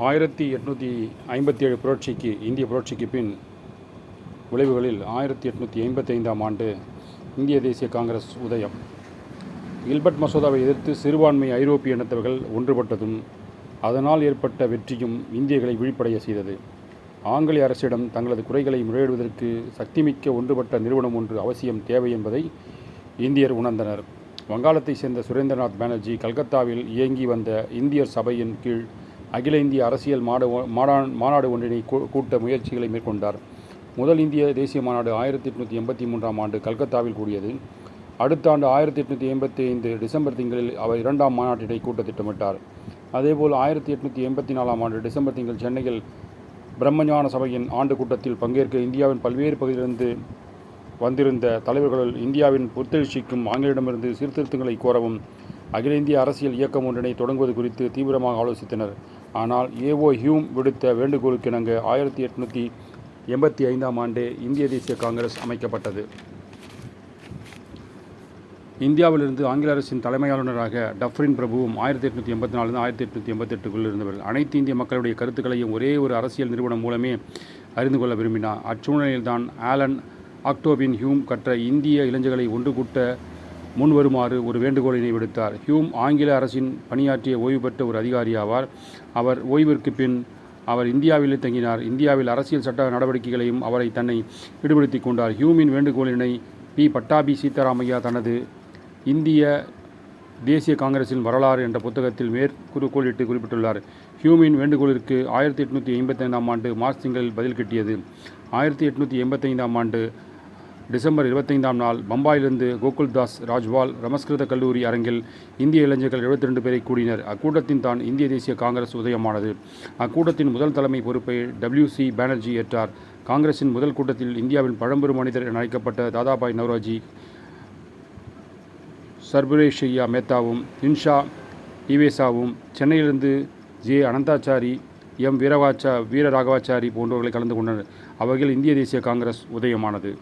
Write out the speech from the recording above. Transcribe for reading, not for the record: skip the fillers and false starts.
1857 புரட்சிக்கு இந்திய புரட்சிக்கு பின் விளைவுகளில் 1885ஆம் ஆண்டு இந்திய தேசிய காங்கிரஸ் உதயம். கில்பர்ட் மசோதாவை எதிர்த்து சிறுபான்மை ஐரோப்பிய இனத்தவர்கள் ஒன்றுபட்டதும் அதனால் ஏற்பட்ட வெற்றியும் இந்தியர்களை விழிப்படைய செய்தது. ஆங்கிலேய அரசிடம் தங்களது குறைகளை முறையிடுவதற்கு சக்திமிக்க ஒன்றுபட்ட நிறுவனம் ஒன்று அவசியம் தேவை என்பதை இந்தியர் உணர்ந்தனர். வங்காளத்தைச் சேர்ந்த சுரேந்திரநாத் பானர்ஜி கல்கத்தாவில் இயங்கி வந்த இந்தியர் சபையின் கீழ் அகில இந்திய அரசியல் மாநாடு ஒன்றினை கூட்ட முயற்சிகளை மேற்கொண்டார். முதல் இந்திய தேசிய மாநாடு 1883ஆம் ஆண்டு கல்கத்தாவில் கூடியது. அடுத்த ஆண்டு 1885 டிசம்பர் திங்களில் அவர் இரண்டாம் மாநாட்டினை கூட்ட திட்டமிட்டார். அதேபோல் 1884ஆம் ஆண்டு டிசம்பர் திங்கள் சென்னையில் பிரம்மஞான சபையின் ஆண்டு கூட்டத்தில் பங்கேற்க இந்தியாவின் பல்வேறு பகுதியிலிருந்து வந்திருந்த தலைவர்கள் இந்தியாவின் புத்தெழுச்சிக்கும் ஆங்கிலேயரிடமிருந்து சீர்திருத்தங்களை கோரவும் அகில இந்திய அரசியல் இயக்கம் ஒன்றினை தொடங்குவது குறித்து தீவிரமாக ஆலோசித்தனர். ஆனால் ஏஓ ஹியூம் விடுத்த வேண்டுகோளுக்கிணங்க 1885ஆம் ஆண்டே இந்திய தேசிய காங்கிரஸ் அமைக்கப்பட்டது. இந்தியாவிலிருந்து ஆங்கில அரசின் தலைமை ஆளுநராக டஃப்ரின் பிரபுவும் 1884 1888க்குள் இருந்தவர். அனைத்து இந்திய மக்களுடைய கருத்துக்களையும் ஒரே ஒரு அரசியல் நிறுவனம் மூலமே அறிந்து கொள்ள விரும்பினார். அச்சூழ்நிலையில்தான் ஆலன் ஆக்டோபின் ஹியூம் கற்ற இந்திய இளைஞர்களை ஒன்று கூட்ட முன்வருமாறு ஒரு வேண்டுகோளினை விடுத்தார். ஹியூம் ஆங்கில அரசின் பணியாற்றிய ஓய்வு பெற்ற ஒரு அதிகாரி ஆவார். அவர் ஓய்விற்கு பின் அவர் இந்தியாவிலே தங்கினார். இந்தியாவில் அரசியல் சட்ட நடவடிக்கைகளையும் அவரை தன்னை ஈடுபடுத்தி கொண்டார். ஹியூமின் வேண்டுகோளினை பட்டாபி சீதாராமையா தனது இந்திய தேசிய காங்கிரசின் வரலாறு என்ற புத்தகத்தில் மேற்கோளிட்டு குறிப்பிட்டுள்ளார். ஹியூமின் வேண்டுகோளிற்கு 1885ஆம் ஆண்டு மார்ச் திங்களில் பதில் கிட்டியது. 1885ஆம் ஆண்டு டிசம்பர் 25ஆம் நாள் பம்பாயிலிருந்து கோகுல்தாஸ் ராஜ்வால் சமஸ்கிருத கல்லூரி அரங்கில் இந்திய இளைஞர்கள் 72 பேரை கூடினர். அக்கூட்டத்தின் தான் இந்திய தேசிய காங்கிரஸ் உதயமானது. அக்கூட்டத்தின் முதல் தலைமை பொறுப்பை WC பானர்ஜி ஏற்றார். காங்கிரசின் முதல் கூட்டத்தில் இந்தியாவின் பழம்பெரும் மனிதர் என அழைக்கப்பட்ட தாதாபாய் நவ்ரோஜி, சர்புரேஷையா மேத்தாவும் இன்ஷா ஈவேசாவும், சென்னையிலிருந்து ஜே அனந்தாச்சாரி, வீரராகவாச்சாரி போன்றவர்களை கலந்து கொண்டனர். அவர்கள் இந்திய தேசிய காங்கிரஸ் உதயமானது.